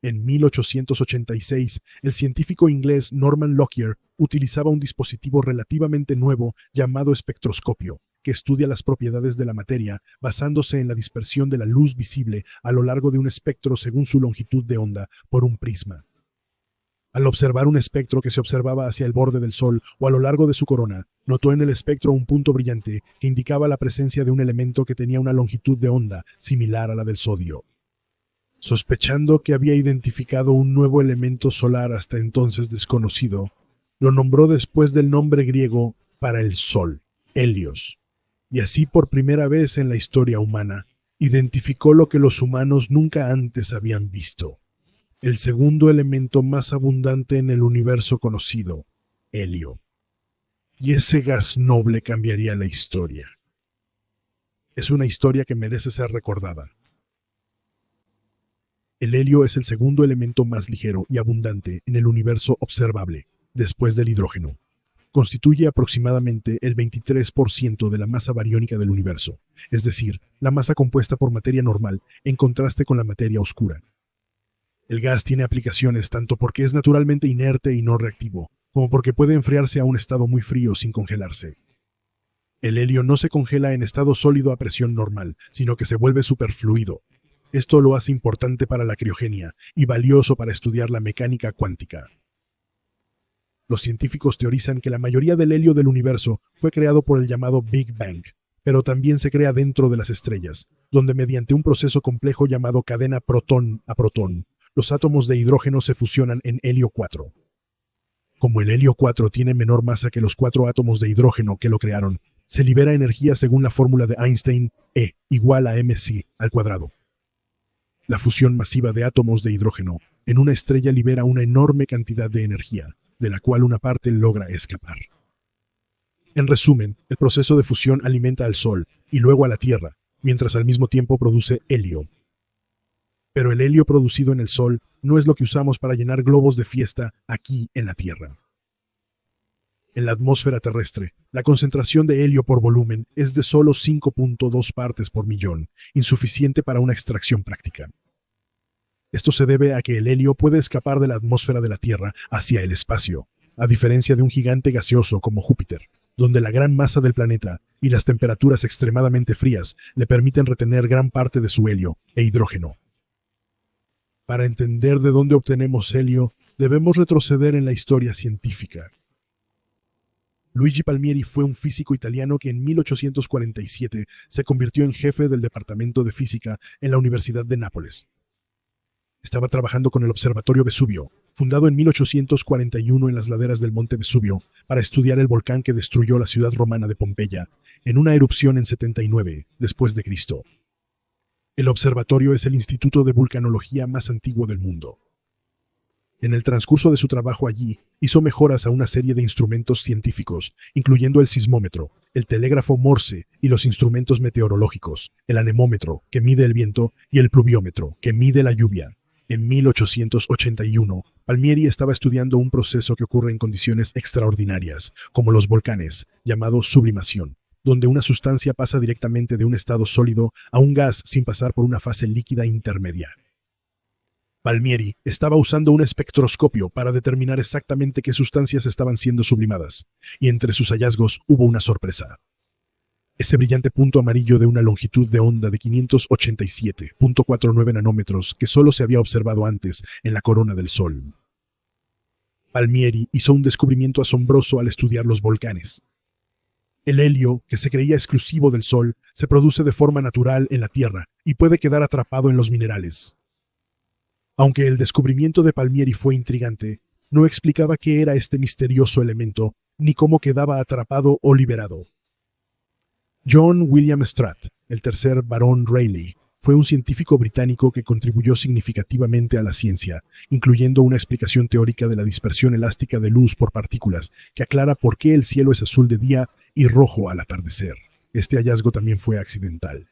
En 1886, el científico inglés Norman Lockyer utilizaba un dispositivo relativamente nuevo llamado espectroscopio, que estudia las propiedades de la materia basándose en la dispersión de la luz visible a lo largo de un espectro según su longitud de onda por un prisma. Al observar un espectro que se observaba hacia el borde del Sol o a lo largo de su corona, notó en el espectro un punto brillante que indicaba la presencia de un elemento que tenía una longitud de onda similar a la del sodio. Sospechando que había identificado un nuevo elemento solar hasta entonces desconocido, lo nombró después del nombre griego para el Sol, Helios. Y así por primera vez en la historia humana, identificó lo que los humanos nunca antes habían visto: el segundo elemento más abundante en el universo conocido, helio. Y ese gas noble cambiaría la historia. Es una historia que merece ser recordada. El helio es el segundo elemento más ligero y abundante en el universo observable, después del hidrógeno. Constituye aproximadamente el 23% de la masa bariónica del universo, es decir, la masa compuesta por materia normal en contraste con la materia oscura. El gas tiene aplicaciones tanto porque es naturalmente inerte y no reactivo, como porque puede enfriarse a un estado muy frío sin congelarse. El helio no se congela en estado sólido a presión normal, sino que se vuelve superfluido. Esto lo hace importante para la criogenia y valioso para estudiar la mecánica cuántica. Los científicos teorizan que la mayoría del helio del universo fue creado por el llamado Big Bang, pero también se crea dentro de las estrellas, donde mediante un proceso complejo llamado cadena protón a protón, los átomos de hidrógeno se fusionan en helio 4. Como el helio 4 tiene menor masa que los 4 átomos de hidrógeno que lo crearon, se libera energía según la fórmula de Einstein, E igual a mc al cuadrado. La fusión masiva de átomos de hidrógeno en una estrella libera una enorme cantidad de energía, de la cual una parte logra escapar. En resumen, el proceso de fusión alimenta al Sol y luego a la Tierra, mientras al mismo tiempo produce helio. Pero el helio producido en el Sol no es lo que usamos para llenar globos de fiesta aquí en la Tierra. En la atmósfera terrestre, la concentración de helio por volumen es de solo 5.2 partes por millón, insuficiente para una extracción práctica. Esto se debe a que el helio puede escapar de la atmósfera de la Tierra hacia el espacio, a diferencia de un gigante gaseoso como Júpiter, donde la gran masa del planeta y las temperaturas extremadamente frías le permiten retener gran parte de su helio e hidrógeno. Para entender de dónde obtenemos helio, debemos retroceder en la historia científica. Luigi Palmieri fue un físico italiano que en 1847 se convirtió en jefe del Departamento de Física en la Universidad de Nápoles. Estaba trabajando con el Observatorio Vesubio, fundado en 1841 en las laderas del monte Vesubio, para estudiar el volcán que destruyó la ciudad romana de Pompeya, en una erupción en 79 después de Cristo. El observatorio es el instituto de vulcanología más antiguo del mundo. En el transcurso de su trabajo allí, hizo mejoras a una serie de instrumentos científicos, incluyendo el sismómetro, el telégrafo Morse y los instrumentos meteorológicos, el anemómetro, que mide el viento, y el pluviómetro, que mide la lluvia. En 1881, Palmieri estaba estudiando un proceso que ocurre en condiciones extraordinarias, como los volcanes, llamado sublimación, donde una sustancia pasa directamente de un estado sólido a un gas sin pasar por una fase líquida intermedia. Palmieri estaba usando un espectroscopio para determinar exactamente qué sustancias estaban siendo sublimadas, y entre sus hallazgos hubo una sorpresa. Ese brillante punto amarillo de una longitud de onda de 587.49 nanómetros que solo se había observado antes en la corona del Sol. Palmieri hizo un descubrimiento asombroso al estudiar los volcanes. El helio, que se creía exclusivo del Sol, se produce de forma natural en la Tierra y puede quedar atrapado en los minerales. Aunque el descubrimiento de Palmieri fue intrigante, no explicaba qué era este misterioso elemento, ni cómo quedaba atrapado o liberado. John William Stratt, el tercer barón Rayleigh, fue un científico británico que contribuyó significativamente a la ciencia, incluyendo una explicación teórica de la dispersión elástica de luz por partículas, que aclara por qué el cielo es azul de día y rojo al atardecer. Este hallazgo también fue accidental.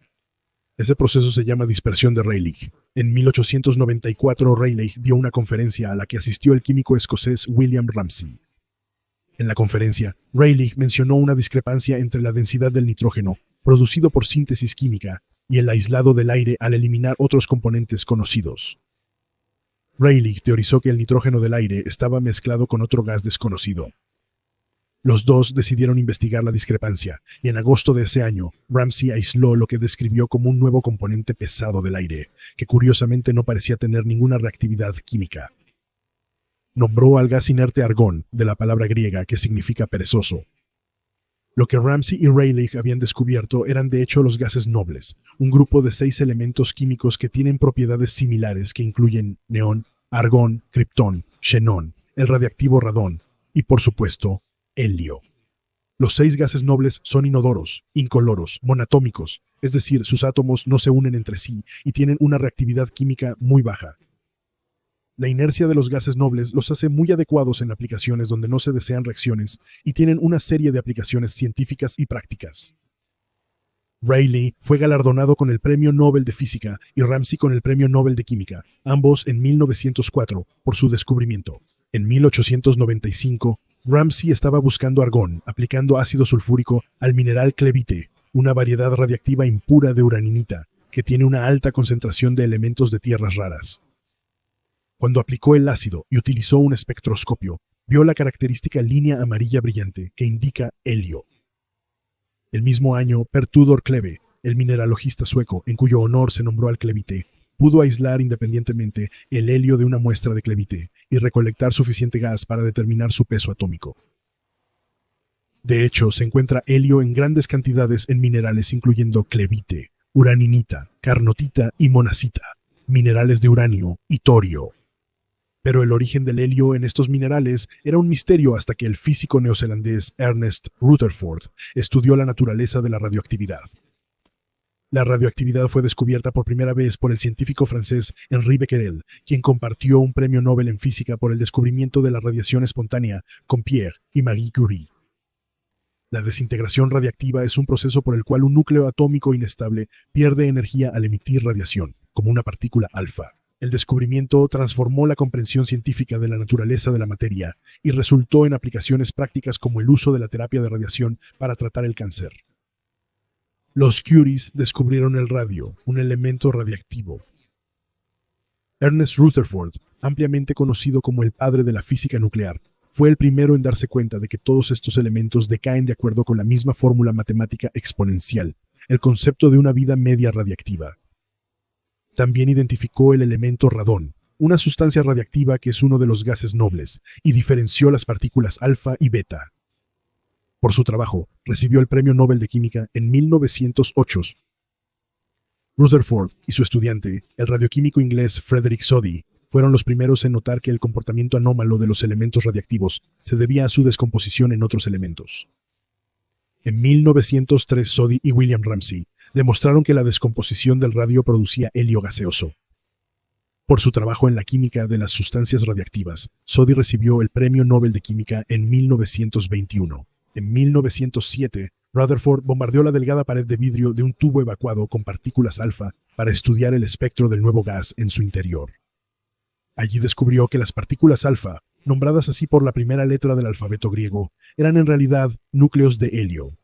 Ese proceso se llama dispersión de Rayleigh. En 1894, Rayleigh dio una conferencia a la que asistió el químico escocés William Ramsay. En la conferencia, Rayleigh mencionó una discrepancia entre la densidad del nitrógeno, producido por síntesis química, y el aislado del aire al eliminar otros componentes conocidos. Rayleigh teorizó que el nitrógeno del aire estaba mezclado con otro gas desconocido. Los dos decidieron investigar la discrepancia, y en agosto de ese año, Ramsay aisló lo que describió como un nuevo componente pesado del aire, que curiosamente no parecía tener ninguna reactividad química. Nombró al gas inerte argón, de la palabra griega que significa perezoso. Lo que Ramsay y Rayleigh habían descubierto eran de hecho los gases nobles, un grupo de 6 elementos químicos que tienen propiedades similares que incluyen neón, argón, kriptón, xenón, el radiactivo radón y, por supuesto, helio. Los 6 gases nobles son inodoros, incoloros, monatómicos, es decir, sus átomos no se unen entre sí y tienen una reactividad química muy baja. La inercia de los gases nobles los hace muy adecuados en aplicaciones donde no se desean reacciones y tienen una serie de aplicaciones científicas y prácticas. Rayleigh fue galardonado con el Premio Nobel de Física y Ramsay con el Premio Nobel de Química, ambos en 1904, por su descubrimiento. En 1895, Ramsay estaba buscando argón, aplicando ácido sulfúrico al mineral clevite, una variedad radiactiva impura de uraninita, que tiene una alta concentración de elementos de tierras raras. Cuando aplicó el ácido y utilizó un espectroscopio, vio la característica línea amarilla brillante que indica helio. El mismo año, Per Tudor Kleve, el mineralogista sueco en cuyo honor se nombró al clevite, pudo aislar independientemente el helio de una muestra de clevite y recolectar suficiente gas para determinar su peso atómico. De hecho, se encuentra helio en grandes cantidades en minerales incluyendo clevite, uraninita, carnotita y monazita, minerales de uranio y torio. Pero el origen del helio en estos minerales era un misterio hasta que el físico neozelandés Ernest Rutherford estudió la naturaleza de la radioactividad. La radioactividad fue descubierta por primera vez por el científico francés Henri Becquerel, quien compartió un premio Nobel en física por el descubrimiento de la radiación espontánea con Pierre y Marie Curie. La desintegración radiactiva es un proceso por el cual un núcleo atómico inestable pierde energía al emitir radiación, como una partícula alfa. El descubrimiento transformó la comprensión científica de la naturaleza de la materia y resultó en aplicaciones prácticas como el uso de la terapia de radiación para tratar el cáncer. Los Curies descubrieron el radio, un elemento radiactivo. Ernest Rutherford, ampliamente conocido como el padre de la física nuclear, fue el primero en darse cuenta de que todos estos elementos decaen de acuerdo con la misma fórmula matemática exponencial, el concepto de una vida media radiactiva. También identificó el elemento radón, una sustancia radiactiva que es uno de los gases nobles, y diferenció las partículas alfa y beta. Por su trabajo, recibió el Premio Nobel de Química en 1908. Rutherford y su estudiante, el radioquímico inglés Frederick Soddy, fueron los primeros en notar que el comportamiento anómalo de los elementos radiactivos se debía a su descomposición en otros elementos. En 1903, Soddy y William Ramsay demostraron que la descomposición del radio producía helio gaseoso. Por su trabajo en la química de las sustancias radiactivas, Soddy recibió el Premio Nobel de Química en 1921. En 1907, Rutherford bombardeó la delgada pared de vidrio de un tubo evacuado con partículas alfa para estudiar el espectro del nuevo gas en su interior. Allí descubrió que las partículas alfa, nombradas así por la primera letra del alfabeto griego, eran en realidad núcleos de helio.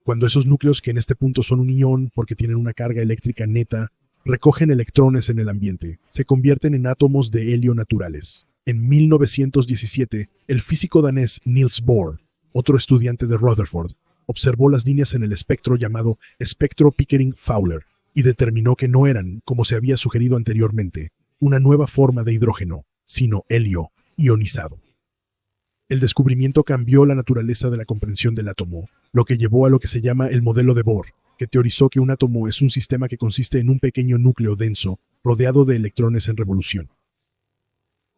Cuando esos núcleos, que en este punto son un ión porque tienen una carga eléctrica neta, recogen electrones en el ambiente, se convierten en átomos de helio naturales. En 1917, el físico danés Niels Bohr, otro estudiante de Rutherford, observó las líneas en el espectro llamado espectro Pickering-Fowler y determinó que no eran, como se había sugerido anteriormente, una nueva forma de hidrógeno, sino helio ionizado. El descubrimiento cambió la naturaleza de la comprensión del átomo, lo que llevó a lo que se llama el modelo de Bohr, que teorizó que un átomo es un sistema que consiste en un pequeño núcleo denso rodeado de electrones en revolución.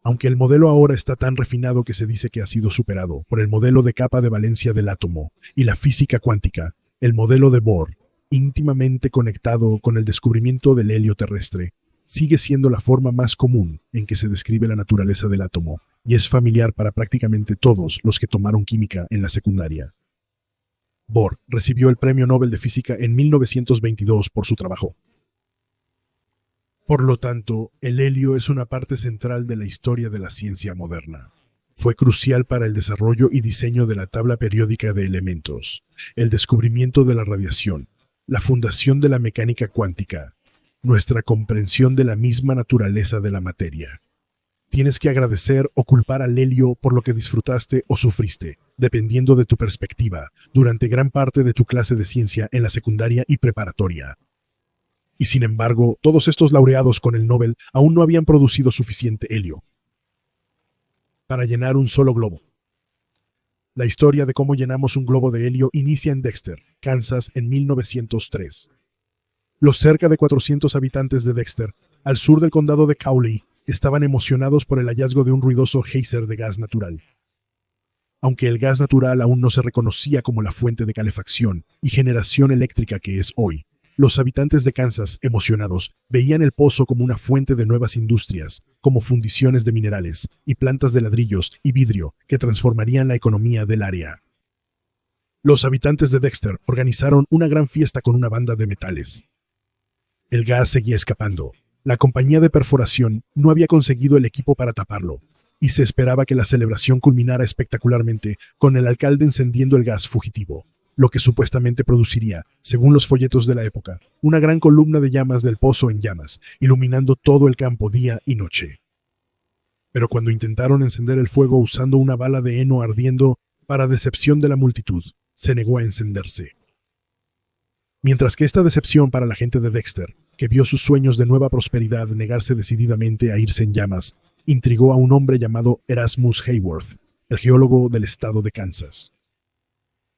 Aunque el modelo ahora está tan refinado que se dice que ha sido superado por el modelo de capa de valencia del átomo y la física cuántica, el modelo de Bohr, íntimamente conectado con el descubrimiento del helio terrestre, sigue siendo la forma más común en que se describe la naturaleza del átomo y es familiar para prácticamente todos los que tomaron química en la secundaria. Bohr recibió el Premio Nobel de Física en 1922 por su trabajo. Por lo tanto, el helio es una parte central de la historia de la ciencia moderna. Fue crucial para el desarrollo y diseño de la tabla periódica de elementos, el descubrimiento de la radiación, la fundación de la mecánica cuántica, nuestra comprensión de la misma naturaleza de la materia. Tienes que agradecer o culpar al helio por lo que disfrutaste o sufriste, dependiendo de tu perspectiva, durante gran parte de tu clase de ciencia en la secundaria y preparatoria. Y sin embargo, todos estos laureados con el Nobel aún no habían producido suficiente helio para llenar un solo globo. La historia de cómo llenamos un globo de helio inicia en Dexter, Kansas, en 1903. Los cerca de 400 habitantes de Dexter, al sur del condado de Cowley, estaban emocionados por el hallazgo de un ruidoso geyser de gas natural. Aunque el gas natural aún no se reconocía como la fuente de calefacción y generación eléctrica que es hoy, los habitantes de Kansas, emocionados, veían el pozo como una fuente de nuevas industrias, como fundiciones de minerales y plantas de ladrillos y vidrio que transformarían la economía del área. Los habitantes de Dexter organizaron una gran fiesta con una banda de metales. El gas seguía escapando. La compañía de perforación no había conseguido el equipo para taparlo, y se esperaba que la celebración culminara espectacularmente con el alcalde encendiendo el gas fugitivo, lo que supuestamente produciría, según los folletos de la época, una gran columna de llamas del pozo en llamas, iluminando todo el campo día y noche. Pero cuando intentaron encender el fuego usando una bala de heno ardiendo, para decepción de la multitud, se negó a encenderse. Mientras que esta decepción para la gente de Dexter, que vio sus sueños de nueva prosperidad negarse decididamente a irse en llamas, intrigó a un hombre llamado Erasmus Hayworth, el geólogo del estado de Kansas.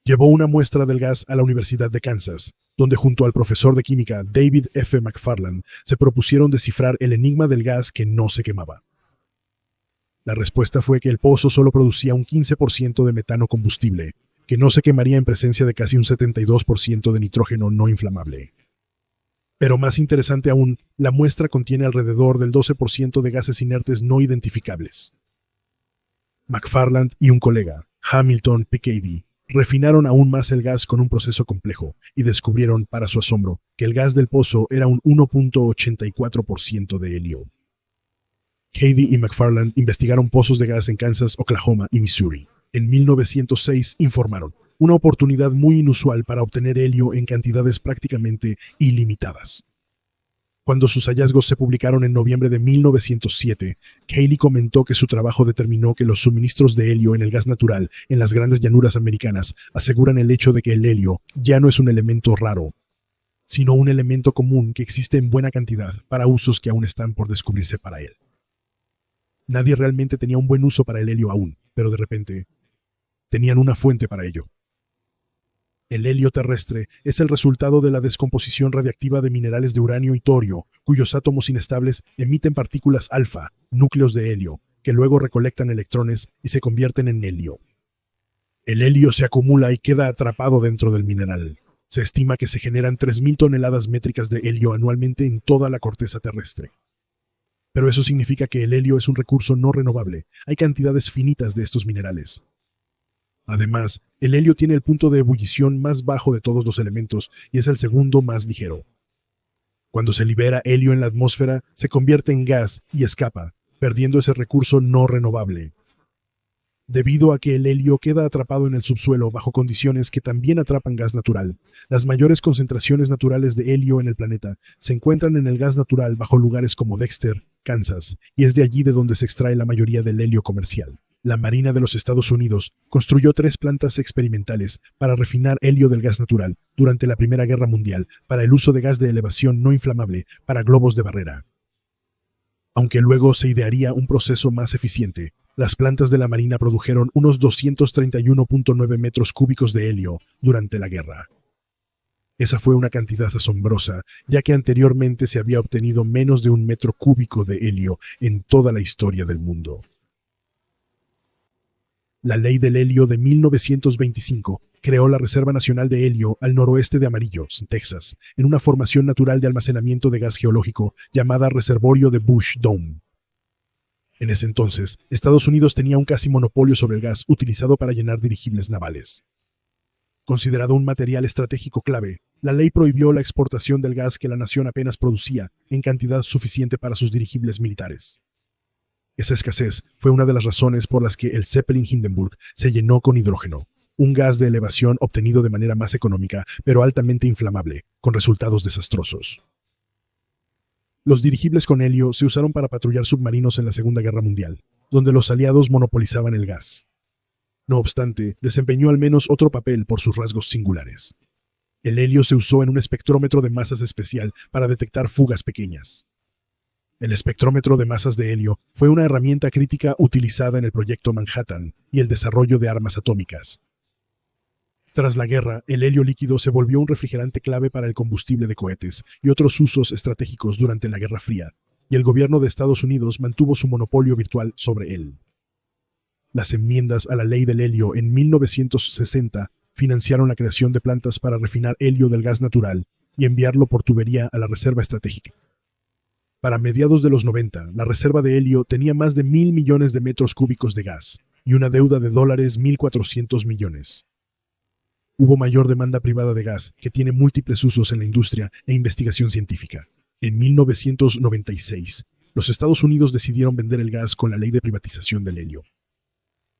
Llevó una muestra del gas a la Universidad de Kansas, donde junto al profesor de química David F. McFarland se propusieron descifrar el enigma del gas que no se quemaba. La respuesta fue que el pozo solo producía un 15% de metano combustible, que no se quemaría en presencia de casi un 72% de nitrógeno no inflamable. Pero más interesante aún, la muestra contiene alrededor del 12% de gases inertes no identificables. McFarland y un colega, Hamilton Peccady, refinaron aún más el gas con un proceso complejo y descubrieron, para su asombro, que el gas del pozo era un 1.84% de helio. Cady y McFarland investigaron pozos de gas en Kansas, Oklahoma y Missouri. En 1906 informaron, una oportunidad muy inusual para obtener helio en cantidades prácticamente ilimitadas. Cuando sus hallazgos se publicaron en noviembre de 1907, Cayley comentó que su trabajo determinó que los suministros de helio en el gas natural en las grandes llanuras americanas aseguran el hecho de que el helio ya no es un elemento raro, sino un elemento común que existe en buena cantidad para usos que aún están por descubrirse para él. Nadie realmente tenía un buen uso para el helio aún, pero de repente tenían una fuente para ello. El helio terrestre es el resultado de la descomposición radiactiva de minerales de uranio y torio, cuyos átomos inestables emiten partículas alfa, núcleos de helio, que luego recolectan electrones y se convierten en helio. El helio se acumula y queda atrapado dentro del mineral. Se estima que se generan 3.000 toneladas métricas de helio anualmente en toda la corteza terrestre. Pero eso significa que el helio es un recurso no renovable. Hay cantidades finitas de estos minerales. Además, el helio tiene el punto de ebullición más bajo de todos los elementos y es el segundo más ligero. Cuando se libera helio en la atmósfera, se convierte en gas y escapa, perdiendo ese recurso no renovable. Debido a que el helio queda atrapado en el subsuelo bajo condiciones que también atrapan gas natural, las mayores concentraciones naturales de helio en el planeta se encuentran en el gas natural bajo lugares como Dexter, Kansas, y es de allí de donde se extrae la mayoría del helio comercial. La Marina de los Estados Unidos construyó 3 plantas experimentales para refinar helio del gas natural durante la Primera Guerra Mundial para el uso de gas de elevación no inflamable para globos de barrera. Aunque luego se idearía un proceso más eficiente, las plantas de la Marina produjeron unos 231.9 metros cúbicos de helio durante la guerra. Esa fue una cantidad asombrosa, ya que anteriormente se había obtenido menos de 1 metro cúbico de helio en toda la historia del mundo. La Ley del Helio de 1925 creó la Reserva Nacional de Helio al noroeste de Amarillo, Texas, en una formación natural de almacenamiento de gas geológico llamada Reservorio de Bush Dome. En ese entonces, Estados Unidos tenía un casi monopolio sobre el gas utilizado para llenar dirigibles navales. Considerado un material estratégico clave, la ley prohibió la exportación del gas que la nación apenas producía en cantidad suficiente para sus dirigibles militares. Esa escasez fue una de las razones por las que el Zeppelin Hindenburg se llenó con hidrógeno, un gas de elevación obtenido de manera más económica, pero altamente inflamable, con resultados desastrosos. Los dirigibles con helio se usaron para patrullar submarinos en la Segunda Guerra Mundial, donde los aliados monopolizaban el gas. No obstante, desempeñó al menos otro papel por sus rasgos singulares. El helio se usó en un espectrómetro de masas especial para detectar fugas pequeñas. El espectrómetro de masas de helio fue una herramienta crítica utilizada en el proyecto Manhattan y el desarrollo de armas atómicas. Tras la guerra, el helio líquido se volvió un refrigerante clave para el combustible de cohetes y otros usos estratégicos durante la Guerra Fría, y el gobierno de Estados Unidos mantuvo su monopolio virtual sobre él. Las enmiendas a la ley del helio en 1960 financiaron la creación de plantas para refinar helio del gas natural y enviarlo por tubería a la reserva estratégica. Para mediados de los 90, la reserva de helio tenía más de 1.000 millones de metros cúbicos de gas y una deuda de $1.400 millones. Hubo mayor demanda privada de gas, que tiene múltiples usos en la industria e investigación científica. En 1996, los Estados Unidos decidieron vender el gas con la ley de privatización del helio.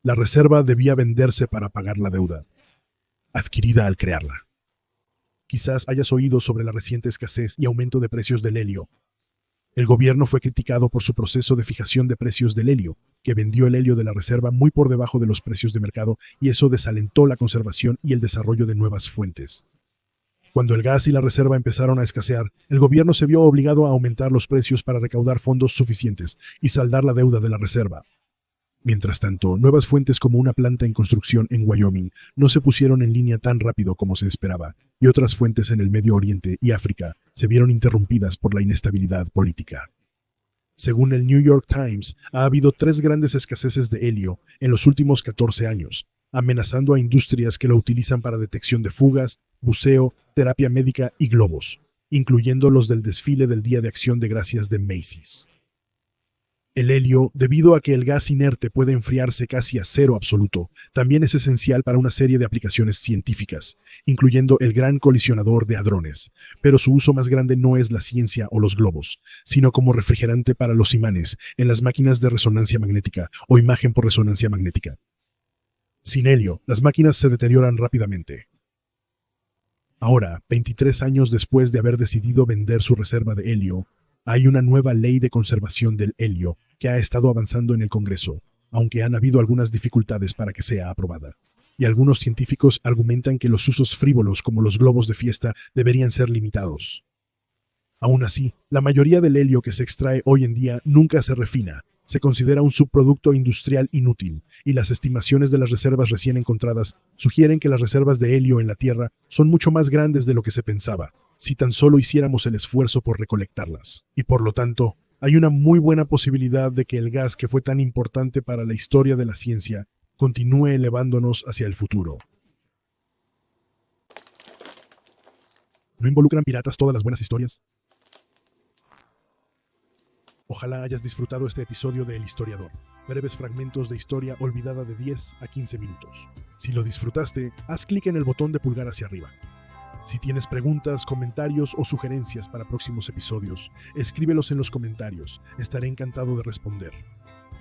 La reserva debía venderse para pagar la deuda, adquirida al crearla. Quizás hayas oído sobre la reciente escasez y aumento de precios del helio. El gobierno fue criticado por su proceso de fijación de precios del helio, que vendió el helio de la reserva muy por debajo de los precios de mercado, y eso desalentó la conservación y el desarrollo de nuevas fuentes. Cuando el gas y la reserva empezaron a escasear, el gobierno se vio obligado a aumentar los precios para recaudar fondos suficientes y saldar la deuda de la reserva. Mientras tanto, nuevas fuentes como una planta en construcción en Wyoming no se pusieron en línea tan rápido como se esperaba, y otras fuentes en el Medio Oriente y África se vieron interrumpidas por la inestabilidad política. Según el New York Times, ha habido 3 grandes escaseces de helio en los últimos 14 años, amenazando a industrias que lo utilizan para detección de fugas, buceo, terapia médica y globos, incluyendo los del desfile del Día de Acción de Gracias de Macy's. El helio, debido a que el gas inerte puede enfriarse casi a cero absoluto, también es esencial para una serie de aplicaciones científicas, incluyendo el Gran Colisionador de Hadrones, pero su uso más grande no es la ciencia o los globos, sino como refrigerante para los imanes en las máquinas de resonancia magnética o imagen por resonancia magnética. Sin helio, las máquinas se deterioran rápidamente. Ahora, 23 años después de haber decidido vender su reserva de helio, hay una nueva ley de conservación del helio que ha estado avanzando en el Congreso, aunque han habido algunas dificultades para que sea aprobada. Y algunos científicos argumentan que los usos frívolos como los globos de fiesta deberían ser limitados. Aún así, la mayoría del helio que se extrae hoy en día nunca se refina, se considera un subproducto industrial inútil, y las estimaciones de las reservas recién encontradas sugieren que las reservas de helio en la Tierra son mucho más grandes de lo que se pensaba, si tan solo hiciéramos el esfuerzo por recolectarlas. Y por lo tanto, hay una muy buena posibilidad de que el gas que fue tan importante para la historia de la ciencia continúe elevándonos hacia el futuro. ¿No involucran piratas todas las buenas historias? Ojalá hayas disfrutado este episodio de El Historiador, breves fragmentos de historia olvidada de 10 a 15 minutos. Si lo disfrutaste, haz clic en el botón de pulgar hacia arriba. Si tienes preguntas, comentarios o sugerencias para próximos episodios, escríbelos en los comentarios, estaré encantado de responder.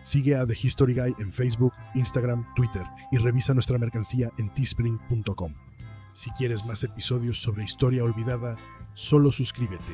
Sigue a The History Guy en Facebook, Instagram, Twitter y revisa nuestra mercancía en teespring.com. Si quieres más episodios sobre historia olvidada, solo suscríbete.